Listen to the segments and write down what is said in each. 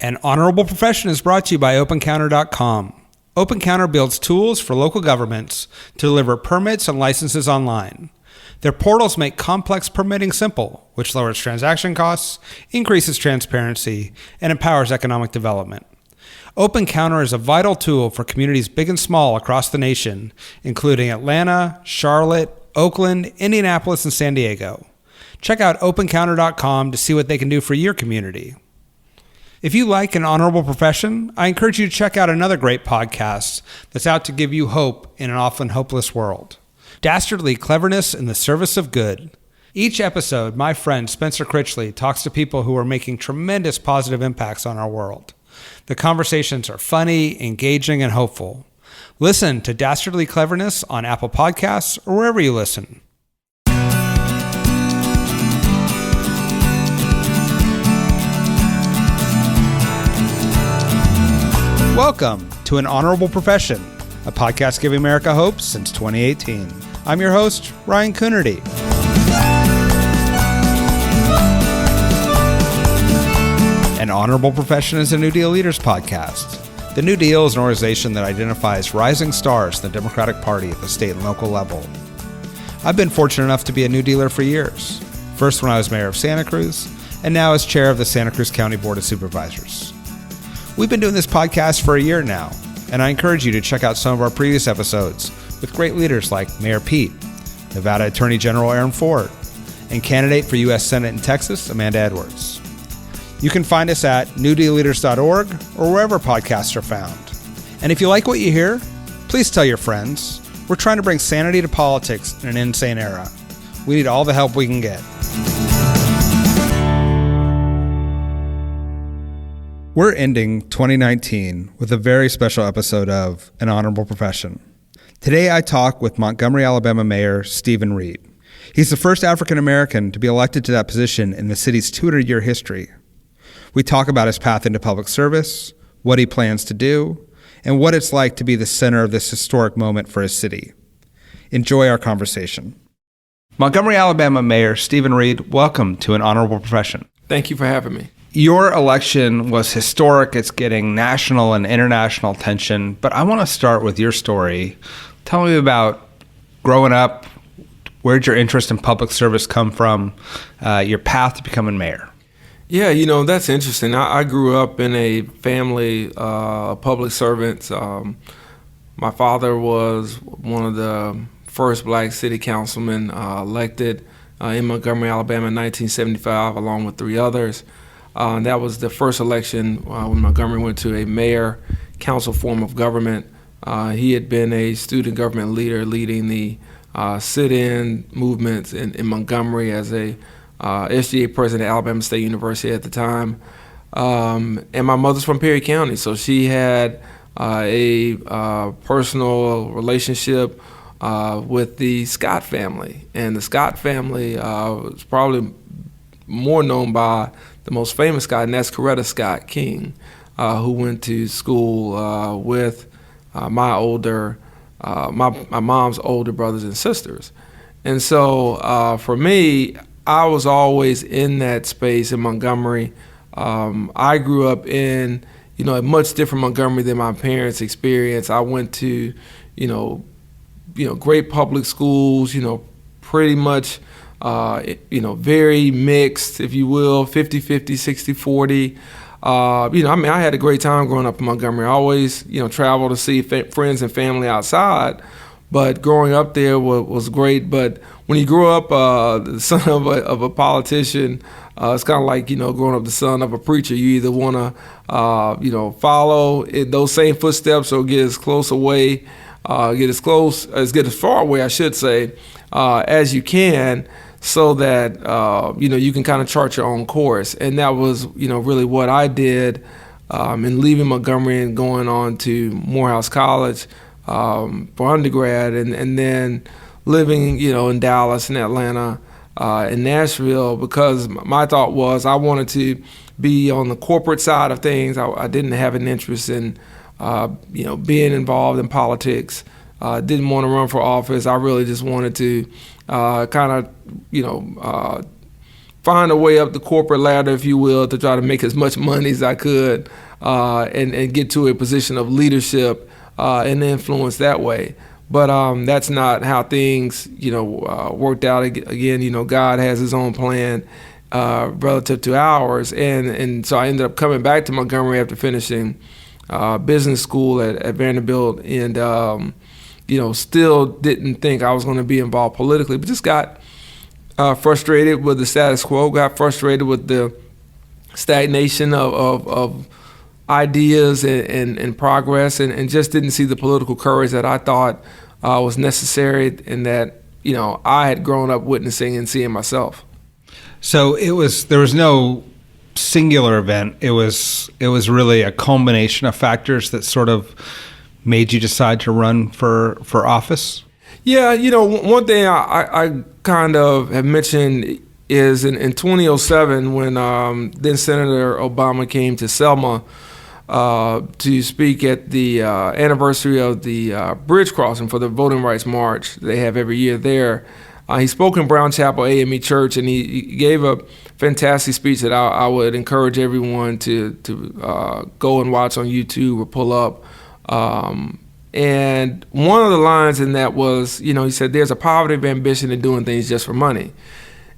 An Honorable Profession is brought to you by OpenCounter.com. OpenCounter builds tools for local governments to deliver permits and licenses online. Their portals make complex permitting simple, which lowers transaction costs, increases transparency, and empowers economic development. OpenCounter is a vital tool for communities big and small across the nation, including Atlanta, Charlotte, Oakland, Indianapolis, and San Diego. Check out OpenCounter.com to see what they can do for your community. If you like An Honorable Profession, I encourage you to check out another great podcast that's out to give you hope in an often hopeless world. Dastardly Cleverness in the Service of Good. Each episode, my friend Spencer Critchley talks to people who are making tremendous positive impacts on our world. The conversations are funny, engaging, and hopeful. Listen to Dastardly Cleverness on Apple Podcasts or wherever you listen. Welcome to An Honorable Profession, a podcast giving America hope since 2018. I'm your host, Ryan Coonerty. An Honorable Profession is a New Deal Leaders podcast. The New Deal is an organization that identifies rising stars in the Democratic Party at the state and local level. I've been fortunate enough to be a New Dealer for years, first when I was mayor of Santa Cruz, and now as chair of the Santa Cruz County Board of Supervisors. We've been doing this podcast for a year now, and I encourage you to check out some of our previous episodes with great leaders like Mayor Pete, Nevada Attorney General Aaron Ford, and candidate for U.S. Senate in Texas, Amanda Edwards. You can find us at newdealleaders.org or wherever podcasts are found. And if you like what you hear, please tell your friends. We're trying to bring sanity to politics in an insane era. We need all the help we can get. We're ending 2019 with a very special episode of An Honorable Profession. Today I talk with Montgomery, Alabama Mayor Stephen Reed. He's the first African American to be elected to that position in the city's 200-year history. We talk about his path into public service, what he plans to do, and what it's like to be the center of this historic moment for his city. Enjoy our conversation. Montgomery, Alabama Mayor Stephen Reed, welcome to An Honorable Profession. Thank you for having me. Your election was historic. It's getting national and international attention, but I want to start with your story. Tell me about growing up. Where'd your interest in public service come from? Your path to becoming mayor? Yeah, that's interesting. I grew up in a family of public servants. My father was one of the first black city councilmen elected in Montgomery, Alabama in 1975, along with three others. That was the first election when Montgomery went to a mayor council form of government. He had been a student government leader leading the sit-in movements in Montgomery as a SGA president at Alabama State University at the time. And my mother's from Perry County, so she had a personal relationship with the Scott family. And the Scott family was probably more known by the most famous guy, and that's Coretta Scott King, who went to school with my mom's older brothers and sisters. And so for me, I was always in that space in Montgomery. I grew up in, a much different Montgomery than my parents experienced. I went to, great public schools, pretty much very mixed, if you will, 50-50, 60-40. I had a great time growing up in Montgomery. I always, traveled to see friends and family outside, but growing up there was great. But when you grow up the son of a politician, it's kind of like, growing up the son of a preacher. You either want to, follow those same footsteps or get as close away, get as far away, I should say, as you can, so that, you can kind of chart your own course. And that was, really what I did in leaving Montgomery and going on to Morehouse College for undergrad, and then living, in Dallas and Atlanta and Nashville, because my thought was I wanted to be on the corporate side of things. I didn't have an interest in, being involved in politics. Didn't want to run for office. I really just wanted to kind of, find a way up the corporate ladder, if you will, to try to make as much money as I could and get to a position of leadership and influence that way. But that's not how things, worked out. Again, God has his own plan relative to ours. And so I ended up coming back to Montgomery after finishing business school at Vanderbilt and, still didn't think I was going to be involved politically, but just got frustrated with the status quo, got frustrated with the stagnation of ideas and progress, and just didn't see the political courage that I thought was necessary and that, I had grown up witnessing and seeing myself. So there was no singular event. It was really a culmination of factors that sort of made you decide to run for office? Yeah, one thing I kind of have mentioned is in 2007 when then Senator Obama came to Selma to speak at the anniversary of the bridge crossing for the Voting Rights March they have every year there. He spoke in Brown Chapel AME Church, and he gave a fantastic speech that I would encourage everyone to go and watch on YouTube or pull up. And one of the lines in that was, he said, there's a poverty of ambition in doing things just for money.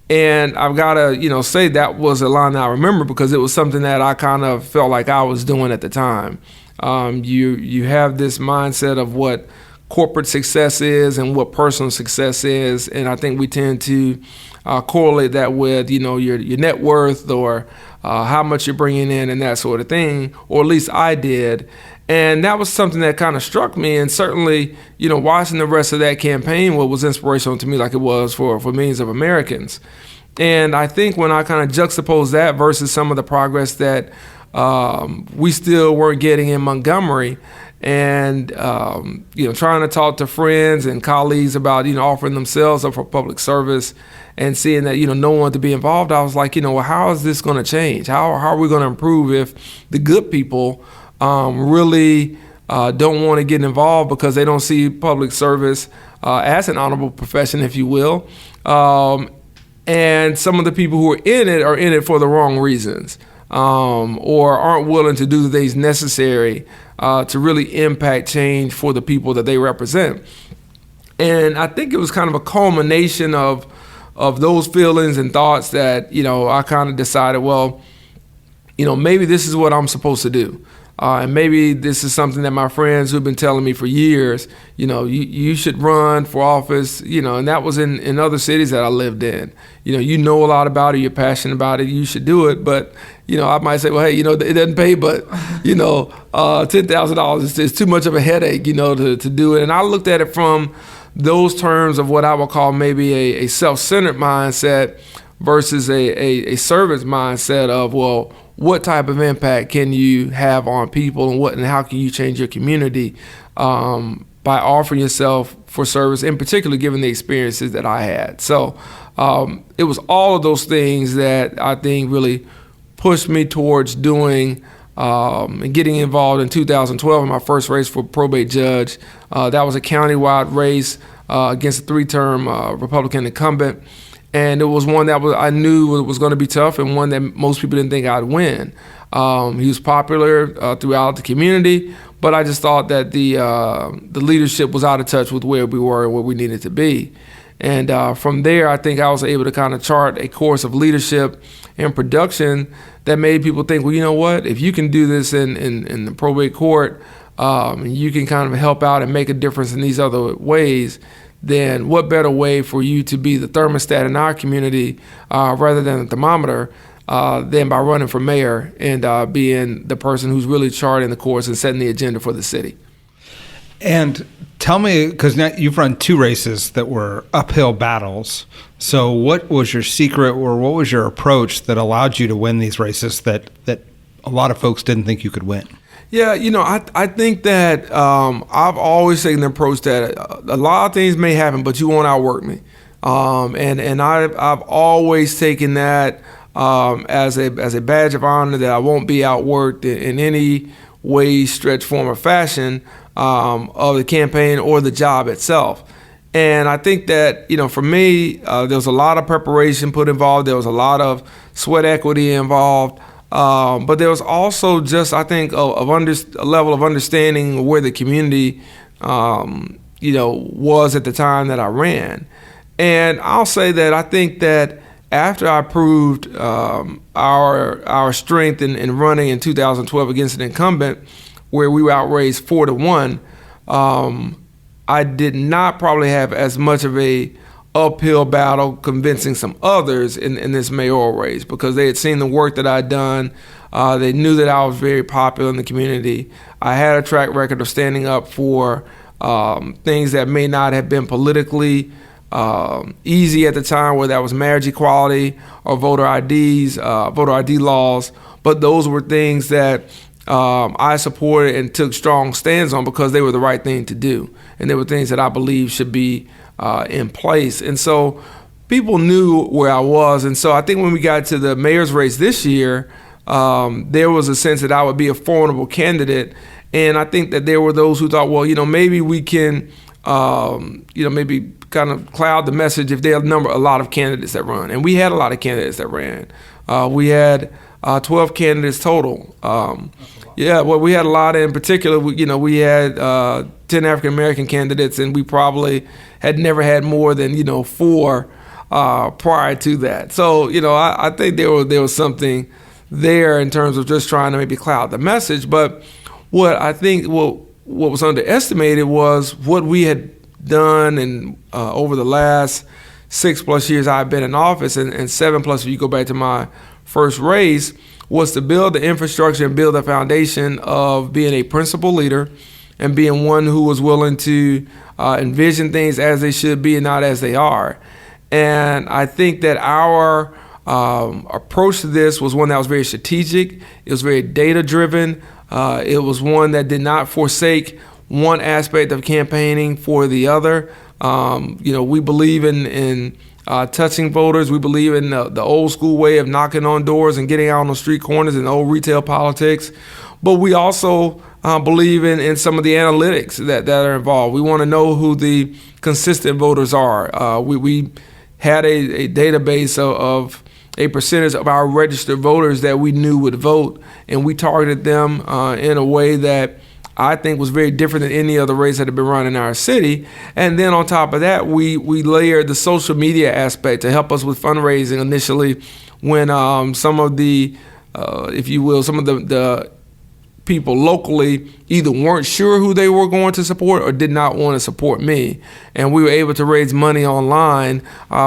And I've got to, say that was a line that I remember because it was something that I kind of felt like I was doing at the time. You have this mindset of what corporate success is and what personal success is, and I think we tend to correlate that with, your net worth or how much you're bringing in and that sort of thing, or at least I did. And that was something that kind of struck me, and certainly, watching the rest of that campaign was inspirational to me like it was for millions of Americans. And I think when I kind of juxtapose that versus some of the progress that we still weren't getting in Montgomery, and trying to talk to friends and colleagues about offering themselves up for public service and seeing that no one to be involved, I was like, well, how is this going to change? How are we going to improve if the good people really don't want to get involved because they don't see public service as an honorable profession, if you will, and some of the people who are in it for the wrong reasons, or aren't willing to do the things necessary to really impact change for the people that they represent. And I think it was kind of a culmination of those feelings and thoughts that, I kind of decided, well, maybe this is what I'm supposed to do. And maybe this is something that my friends who've been telling me for years, you should run for office, and that was in other cities that I lived in. You know a lot about it, you're passionate about it, you should do it. But, I might say, well, hey, it doesn't pay, but, $10,000 is too much of a headache, to do it. And I looked at it from those terms of what I would call maybe a self-centered mindset versus a service mindset of, well, what type of impact can you have on people and how can you change your community by offering yourself for service, in particular given the experiences that I had. So it was all of those things that I think really pushed me towards doing and getting involved in 2012 in my first race for probate judge. That was a countywide race against a 3-term Republican incumbent. And it was one that I knew was going to be tough and one that most people didn't think I'd win. He was popular throughout the community, but I just thought that the leadership was out of touch with where we were and where we needed to be. And from there, I think I was able to kind of chart a course of leadership and production that made people think, well, you know what? If you can do this in the probate court, and you can kind of help out and make a difference in these other ways, then what better way for you to be the thermostat in our community rather than the thermometer than by running for mayor and being the person who's really charting the course and setting the agenda for the city. And tell me, because now you've run 2 races that were uphill battles. So what was your secret or what was your approach that allowed you to win these races that a lot of folks didn't think you could win? Yeah, I think that I've always taken the approach that a lot of things may happen, but you won't outwork me. And I've always taken that as a badge of honor that I won't be outworked in any way, stretch, form, or fashion of the campaign or the job itself. And I think that, for me, there was a lot of preparation put involved. There was a lot of sweat equity involved. But there was also just, I think, a level of understanding where the community, was at the time that I ran. And I'll say that I think that after I proved our strength in running in 2012 against an incumbent, where we were outraised 4-1, I did not probably have as much of a uphill battle convincing some others in this mayoral race, because they had seen the work that I'd done. They knew that I was very popular in the community. I had a track record of standing up for things that may not have been politically easy at the time, whether that was marriage equality or voter ID laws. But those were things that I supported and took strong stands on because they were the right thing to do. And they were things that I believe should be in place. And so people knew where I was. And so I think when we got to the mayor's race this year, there was a sense that I would be a formidable candidate. And I think that there were those who thought, well, maybe we can, maybe kind of cloud the message if there are a lot of candidates that run. And we had a lot of candidates that ran. We had 12 candidates total. We had a lot. In particular, we had 10 African-American candidates, and we probably had never had more than, 4 prior to that. So, I think there was something there in terms of just trying to maybe cloud the message. But what I think what was underestimated was what we had done and over the last 6+ years I've been in office, and 7+ if you go back to my first race, was to build the infrastructure and build the foundation of being a principled leader and being one who was willing to envision things as they should be and not as they are. And I think that our approach to this was one that was very strategic. It was very data-driven. It was one that did not forsake one aspect of campaigning for the other. We believe in touching voters. We believe in the old school way of knocking on doors and getting out on the street corners and old retail politics. But we also believe in some of the analytics that are involved. We want to know who the consistent voters are. We had a database of a percentage of our registered voters that we knew would vote, and we targeted them in a way that I think was very different than any other race that had been run in our city. And then on top of that, we layered the social media aspect to help us with fundraising initially when some of the, some of the people locally either weren't sure who they were going to support or did not want to support me. And we were able to raise money online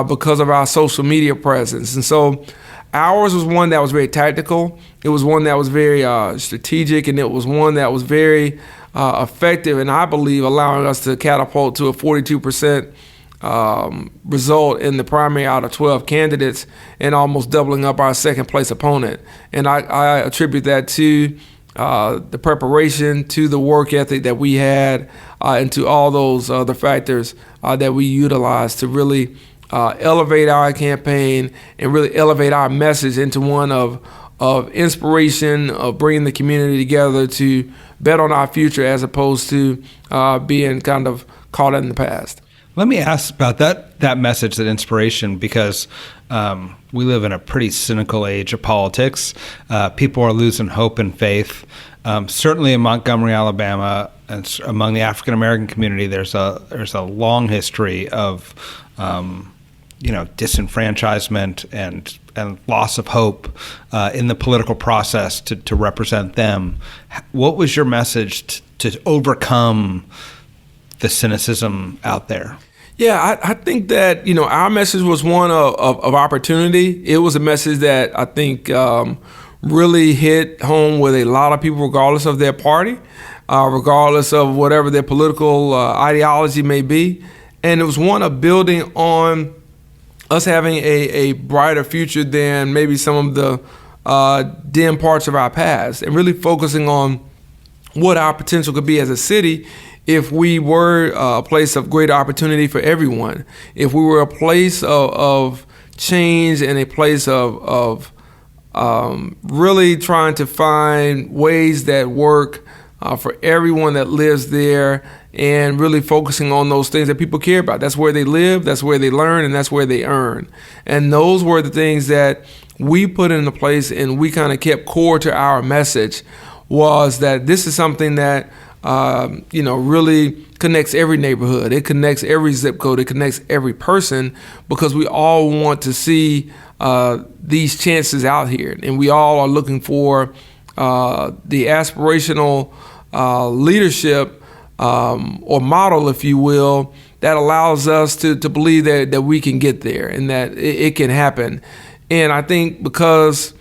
because of our social media presence. And so ours was one that was very tactical. It was one that was very strategic, and it was one that was very effective, and I believe allowing us to catapult to a 42% result in the primary out of 12 candidates and almost doubling up our second place opponent. And I attribute that to the preparation, to the work ethic that we had, and to all those other factors that we utilized to really elevate our campaign and really elevate our message into one of inspiration, of bringing the community together to bet on our future as opposed to being kind of caught in the past. Let me ask about that message, that inspiration, because we live in a pretty cynical age of politics. People are losing hope and faith. Certainly in Montgomery, Alabama, and among the African American community, there's a long history of disenfranchisement and loss of hope in the political process to represent them. What was your message to overcome the cynicism out there? Yeah, I think that, our message was one of opportunity. It was a message that I think really hit home with a lot of people, regardless of their party, regardless of whatever their political ideology may be. And it was one of building on us having a brighter future than maybe some of the dim parts of our past, and really focusing on what our potential could be as a city if we were a place of great opportunity for everyone, if we were a place of change and a place of really trying to find ways that work for everyone that lives there, and really focusing on those things that people care about. That's where they live, that's where they learn, and that's where they earn. And those were the things that we put into place, and we kind of kept core to our message, was that this is something that really connects every neighborhood. It connects every zip code. It connects every person, because we all want to see these chances out here, and we all are looking for the aspirational leadership or model, if you will, that allows us to believe that we can get there and that it can happen. And I think because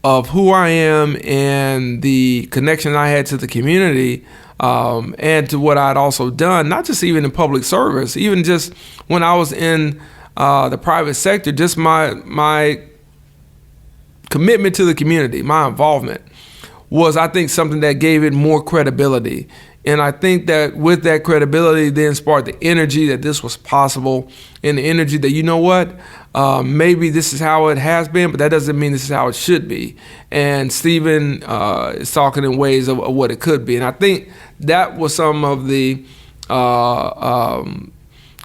of who I am and the connection I had to the community, and to what I'd also done, not just even in public service, even just when I was in the private sector, just my commitment to the community, my involvement, was, I think, something that gave it more credibility. And I think that with that credibility then sparked the energy that this was possible, and the energy that, you know what, maybe this is how it has been, but that doesn't mean this is how it should be. And Stephen is talking in ways of what it could be. And I think that was some of the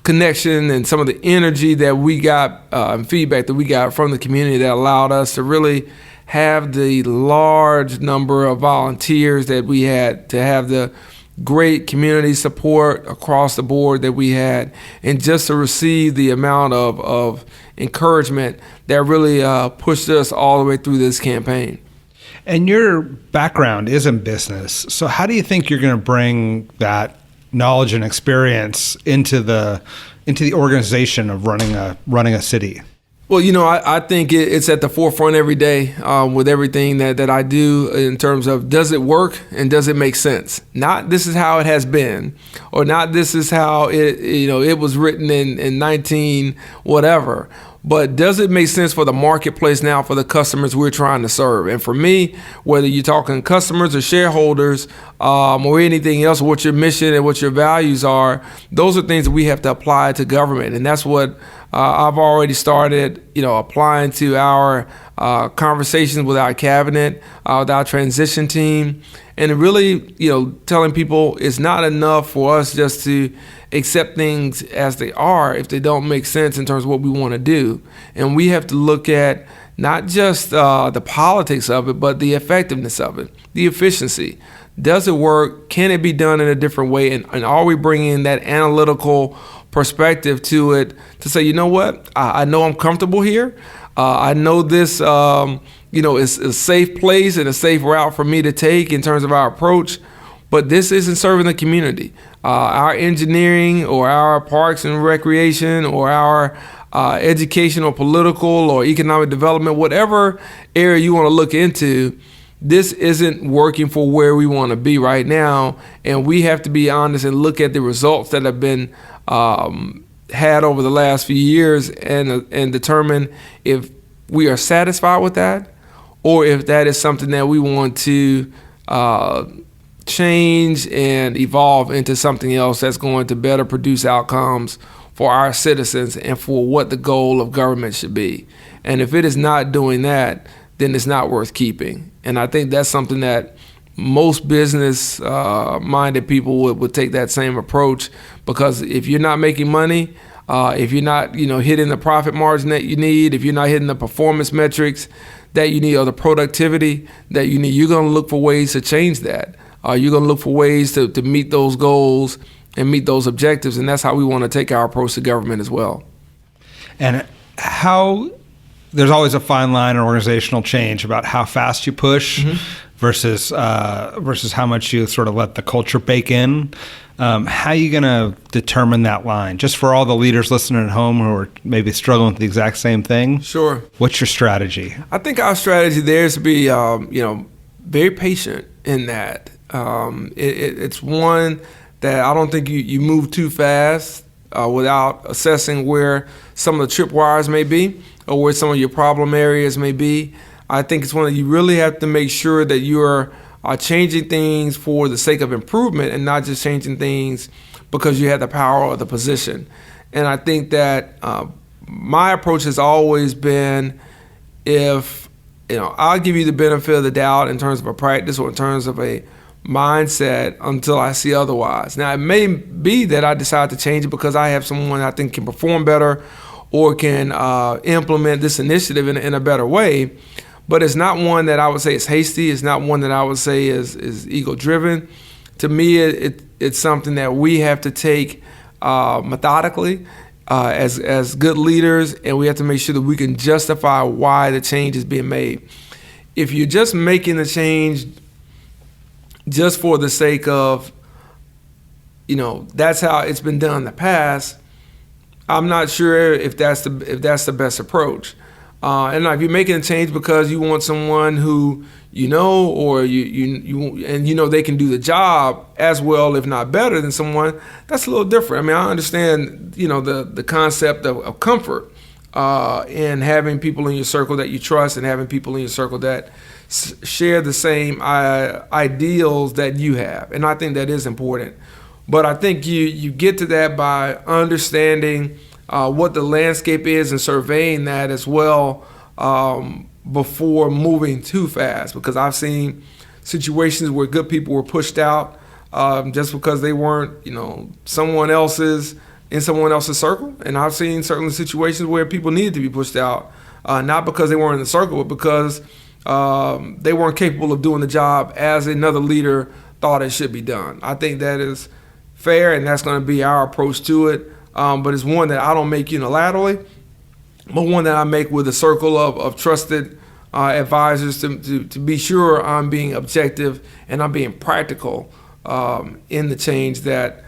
connection and some of the energy that we got, and feedback that we got from the community, that allowed us to really have the large number of volunteers that we had, to have the great community support across the board that we had, and just to receive the amount of encouragement that really pushed us all the way through this campaign. And your background is in business, so how do you think you're going to bring that knowledge and experience into the organization of running a city? Well, I think it's at the forefront every day with everything that I do, in terms of, does it work and does it make sense? Not this is how it has been, or not this is how it was written in 19 whatever. But does it make sense for the marketplace now, for the customers we're trying to serve? And for me, whether you're talking customers or shareholders or anything else, what your mission and what your values are, those are things that we have to apply to government. And that's what I've already started, applying to our conversations with our cabinet, with our transition team, and really, telling people it's not enough for us just to accept things as they are if they don't make sense in terms of what we want to do. And we have to look at not just the politics of it, but the effectiveness of it, the efficiency. Does it work? Can it be done in a different way? And are we bringing that analytical perspective to it to say, you know what, I know I'm comfortable here. I know this, is a safe place and a safe route for me to take in terms of our approach, but this isn't serving the community. Our engineering or our parks and recreation or our educational, political, or economic development, whatever area you want to look into, this isn't working for where we want to be right now. And we have to be honest and look at the results that have been had over the last few years, and determine if we are satisfied with that, or if that is something that we want to change and evolve into something else that's going to better produce outcomes for our citizens and for what the goal of government should be. And if it is not doing that, then it's not worth keeping. And I think that's something that most business minded people would take that same approach, because if you're not making money, if you're not hitting the profit margin that you need, if you're not hitting the performance metrics that you need, or the productivity that you need, you're going to look for ways to change that. You're going to look for ways to meet those goals and meet those objectives. And that's how we want to take our approach to government as well. And how there's always a fine line in organizational change about how fast you push versus how much you sort of let the culture bake in. How are you going to determine that line? Just for all the leaders listening at home who are maybe struggling with the exact same thing. Sure. What's your strategy? I think our strategy there is to be, very patient in that. It's one that I don't think you move too fast without assessing where some of the tripwires may be, or where some of your problem areas may be. I think it's one that you really have to make sure that you are changing things for the sake of improvement, and not just changing things because you have the power or the position. And I think that my approach has always been, if I'll give you the benefit of the doubt in terms of a practice or in terms of a mindset until I see otherwise. Now, it may be that I decide to change it because I have someone I think can perform better or can implement this initiative in a better way. But it's not one that I would say is hasty. It's not one that I would say is ego-driven. To me, it's something that we have to take methodically as good leaders, and we have to make sure that we can justify why the change is being made. If you're just making the change just for the sake of, that's how it's been done in the past, I'm not sure if that's the best approach. And if you're making a change because you want someone who or you they can do the job as well, if not better than someone, that's a little different. I mean, I understand, the concept of comfort in having people in your circle that you trust and having people in your circle that share the same ideals that you have. And I think that is important. But I think you get to that by understanding what the landscape is and surveying that as well before moving too fast. Because I've seen situations where good people were pushed out just because they weren't, in someone else's circle. And I've seen certain situations where people needed to be pushed out, not because they weren't in the circle, but because they weren't capable of doing the job as another leader thought it should be done. I think that is fair, and that's going to be our approach to it. But it's one that I don't make unilaterally, but one that I make with a circle of trusted advisors to be sure I'm being objective and I'm being practical in the change that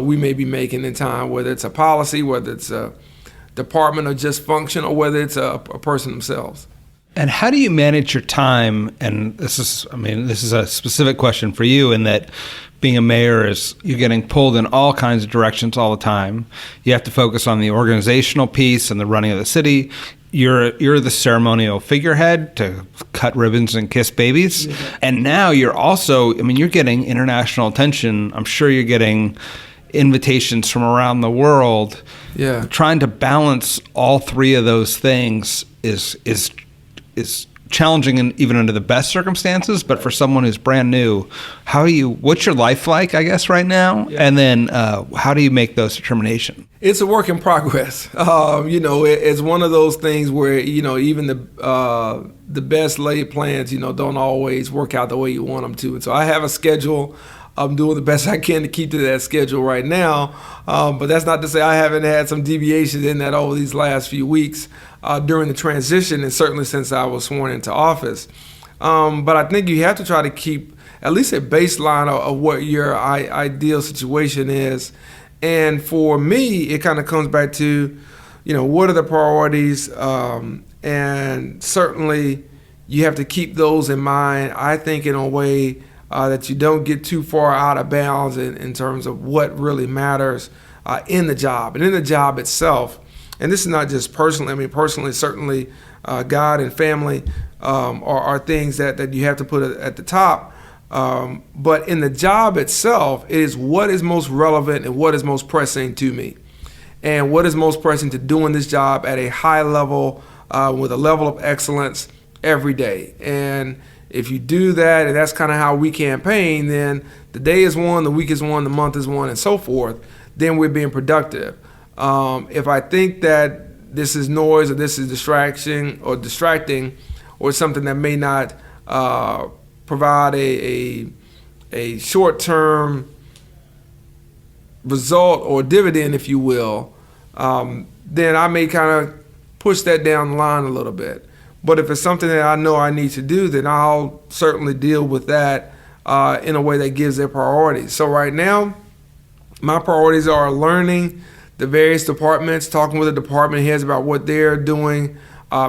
we may be making in time, whether it's a policy, whether it's a department or just function, or whether it's a person themselves. And how do you manage your time? And this is a specific question for you, in that being a mayor is you're getting pulled in all kinds of directions all the time. You have to focus on the organizational piece and the running of the city. You're the ceremonial figurehead to cut ribbons and kiss babies. Yeah. And now you're also, you're getting international attention. I'm sure you're getting invitations from around the world. Yeah. Trying to balance all three of those things is challenging, and even under the best circumstances. But for someone who's brand new, what's your life like, I guess, right now? Yeah. And then how do you make those determinations? It's a work in progress. It's one of those things where, even the best laid plans, don't always work out the way you want them to. And so I have a schedule. I'm doing the best I can to keep to that schedule right now. But that's not to say I haven't had some deviations in that over these last few weeks during the transition, and certainly since I was sworn into office. But I think you have to try to keep at least a baseline of what your ideal situation is. And for me, it kind of comes back to, what are the priorities? And certainly you have to keep those in mind, I think, in a way that you don't get too far out of bounds in terms of what really matters in the job and in the job itself. And this is not just personally. Personally, certainly God and family are things that you have to put at the top. But in the job itself, it is what is most relevant and what is most pressing to me. And what is most pressing to doing this job at a high level with a level of excellence every day. And if you do that, and that's kind of how we campaign, then the day is one, the week is one, the month is one, and so forth, then we're being productive. If I think that this is noise or this is distracting or something that may not provide a short-term result or dividend, if you will, then I may kind of push that down the line a little bit. But if it's something that I know I need to do, then I'll certainly deal with that in a way that gives it priority. So right now, my priorities are learning the various departments, talking with the department heads about what they're doing,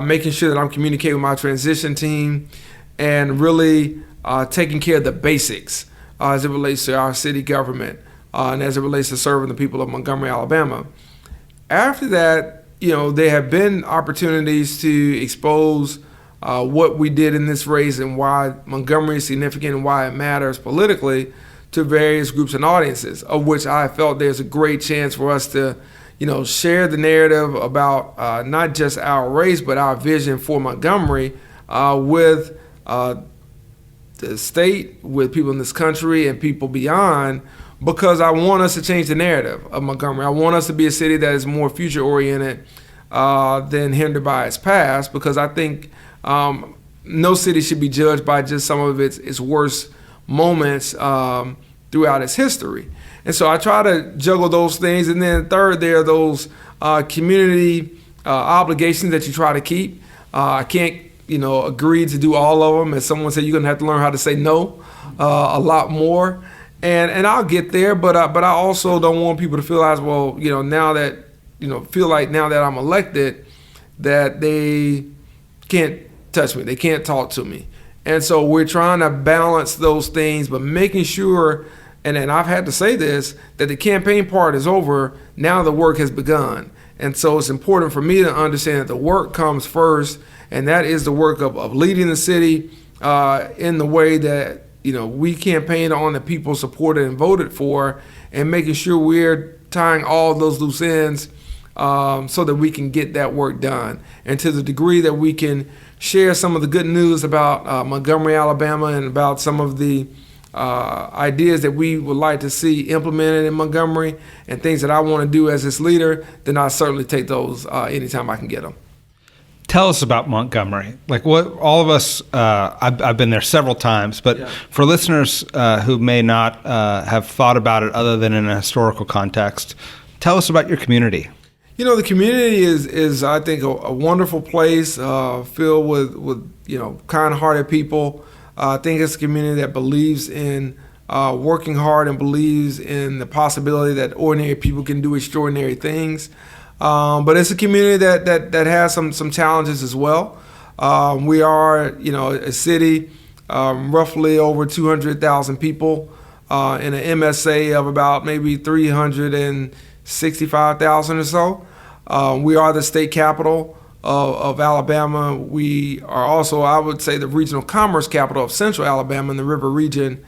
making sure that I'm communicating with my transition team, and really taking care of the basics as it relates to our city government and as it relates to serving the people of Montgomery, Alabama. After that, there have been opportunities to expose what we did in this race and why Montgomery is significant and why it matters politically to various groups and audiences, of which I felt there's a great chance for us to, share the narrative about not just our race, but our vision for Montgomery with the state, with people in this country, and people beyond, because I want us to change the narrative of Montgomery. I want us to be a city that is more future-oriented than hindered by its past, because I think no city should be judged by just some of its worst moments throughout its history. And so I try to juggle those things. And then third, there are those community obligations that you try to keep. I can't, agree to do all of them. As someone said, you're going to have to learn how to say no a lot more. And I'll get there, but I also don't want people to feel as well, now that I'm elected, that they can't touch me, they can't talk to me. And so we're trying to balance those things, but making sure, and I've had to say this, that the campaign part is over. Now the work has begun. And so it's important for me to understand that the work comes first, and that is the work of leading the city in the way that we campaigned on, that people supported and voted for, and making sure we're tying all those loose ends so that we can get that work done. And to the degree that we can share some of the good news about Montgomery, Alabama, and about some of the ideas that we would like to see implemented in Montgomery and things that I want to do as its leader, then I certainly take those anytime I can get them. Tell us about Montgomery. Like, what all of us, I've been there several times, but for listeners who may not have thought about it other than in a historical context, tell us about your community. The community is I think, a wonderful place filled with kind-hearted people. I think it's a community that believes in working hard and believes in the possibility that ordinary people can do extraordinary things. But it's a community that has some challenges as well. We are, a city roughly over 200,000 people in an MSA of about maybe 365,000 or so. We are the state capital of Alabama. We are also, I would say, the regional commerce capital of Central Alabama in the River region.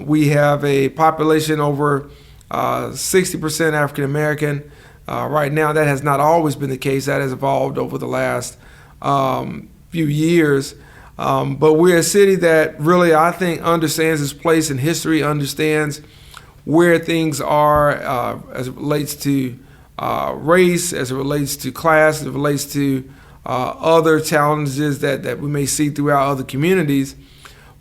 We have a population over 60% African American. Right now, that has not always been the case. That has evolved over the last few years. But we're a city that really, I think, understands its place in history, understands where things are as it relates to race, as it relates to class, as it relates to other challenges that we may see throughout other communities.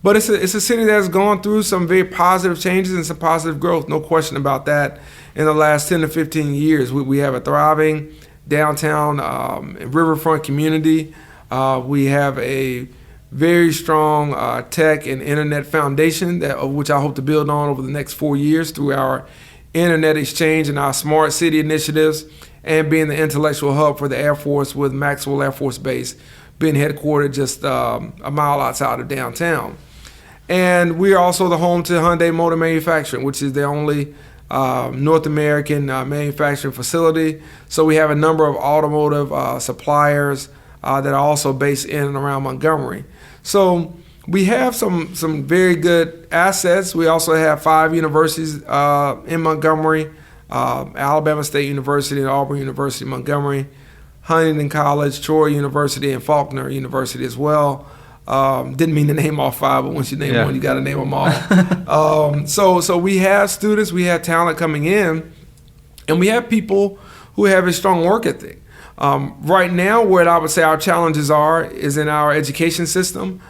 But it's a city that's gone through some very positive changes and some positive growth, no question about that. In the last 10 to 15 years, we have a thriving downtown and riverfront community. We have a very strong tech and internet foundation of which I hope to build on over the next 4 years through our internet exchange and our smart city initiatives, and being the intellectual hub for the Air Force, with Maxwell Air Force Base being headquartered just a mile outside of downtown. And we are also the home to Hyundai Motor Manufacturing, which is the only North American manufacturing facility. So we have a number of automotive suppliers that are also based in and around Montgomery. So we have some very good assets. We also have 5 universities in Montgomery: Alabama State University and Auburn University, Montgomery, Huntington College, Troy University, and Faulkner University as well. Didn't mean to name all 5, but once you name one, you got to name them all. So we have students, we have talent coming in, and we have people who have a strong work ethic. Right now, what I would say our challenges is in our education system.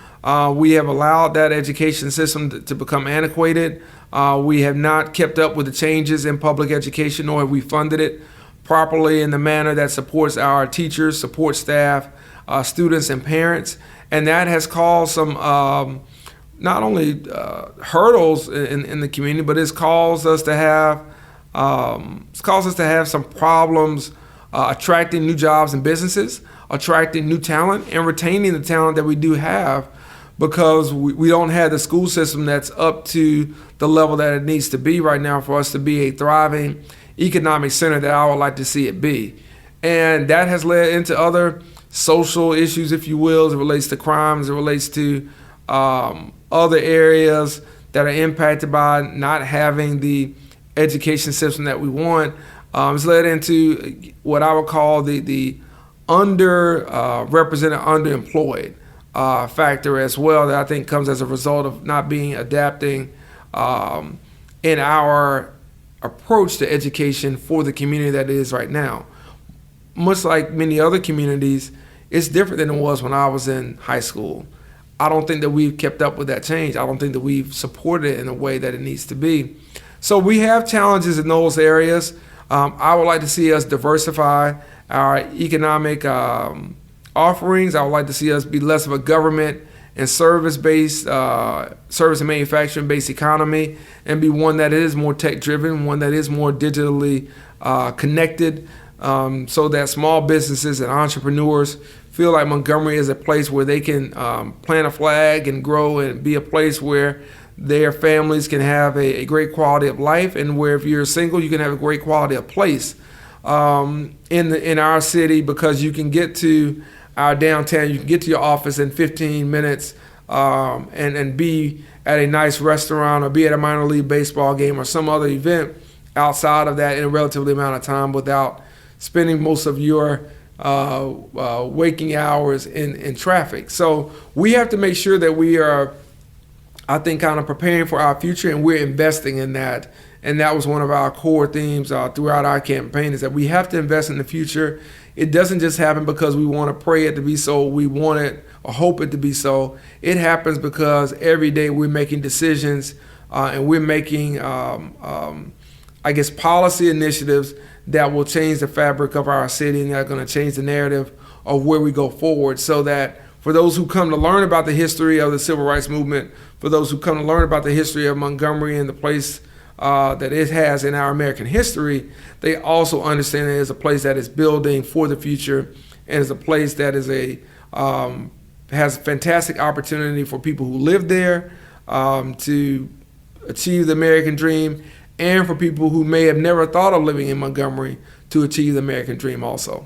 We have allowed that education system to become antiquated. We have not kept up with the changes in public education, nor have we funded it properly in the manner that supports our teachers, support staff, students, and parents. And that has caused some not only hurdles in the community, but it's caused us to have some problems attracting new jobs and businesses, attracting new talent, and retaining the talent that we do have, because we don't have the school system that's up to the level that it needs to be right now for us to be a thriving economic center that I would like to see it be. And that has led into other social issues, if you will, as it relates to crime, as it relates to other areas that are impacted by not having the education system that we want. It's led into what I would call the underrepresented, underemployed. factor as well that I think comes as a result of not being adapting in our approach to education for the community that it is right now. Much like many other communities, it's different than it was when I was in high school. I don't think that we've kept up with that change. I don't think that we've supported it in a way that it needs to be. So we have challenges in those areas. I would like to see us diversify our economic offerings. I would like to see us be less of a government and service-based, service and manufacturing-based economy, and be one that is more tech-driven, one that is more digitally connected, so that small businesses and entrepreneurs feel like Montgomery is a place where they can plant a flag and grow and be a place where their families can have a great quality of life, and where if you're single, you can have a great quality of place in our city, because you can get to our downtown, you can get to your office in 15 minutes and be at a nice restaurant or be at a minor league baseball game or some other event outside of that in a relatively amount of time without spending most of your waking hours in traffic. So we have to make sure that we are, I think, kind of preparing for our future, and we're investing in that. And that was one of our core themes throughout our campaign, is that we have to invest in the future. It doesn't just happen because we want to pray it to be so, we want it or hope it to be so. It happens because every day we're making decisions and we're making, policy initiatives that will change the fabric of our city and that are going to change the narrative of where we go forward, so that for those who come to learn about the history of the civil rights movement, for those who come to learn about the history of Montgomery and the place that it has in our American history, they also understand it as a place that is building for the future, and is a place that is has fantastic opportunity for people who live there to achieve the American dream, and for people who may have never thought of living in Montgomery to achieve the American dream also.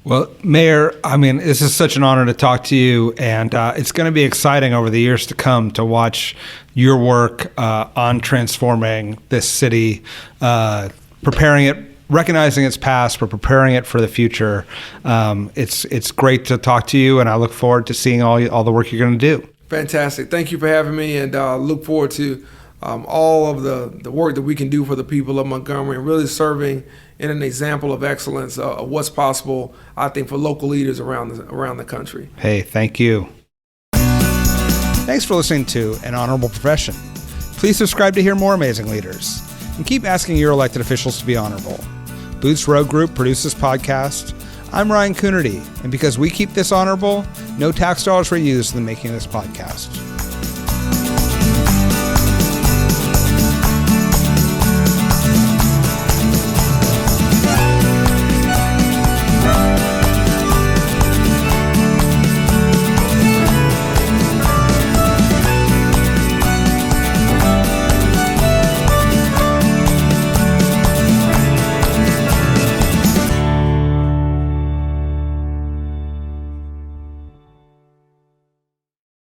Well, Mayor, I mean, this is such an honor to talk to you, and it's going to be exciting over the years to come to watch your work on transforming this city, preparing it, recognizing its past, but preparing it for the future. It's great to talk to you, and I look forward to seeing all the work you're going to do. Fantastic. Thank you for having me, and look forward to all of the work that we can do for the people of Montgomery, and really serving in an example of excellence of what's possible, I think, for local leaders around the country. Hey, thank you. Thanks for listening to An Honorable Profession. Please subscribe to hear more amazing leaders, and keep asking your elected officials to be honorable. Boots Road Group produces this podcast. I'm Ryan Coonerty, and because we keep this honorable, no tax dollars were used in the making of this podcast.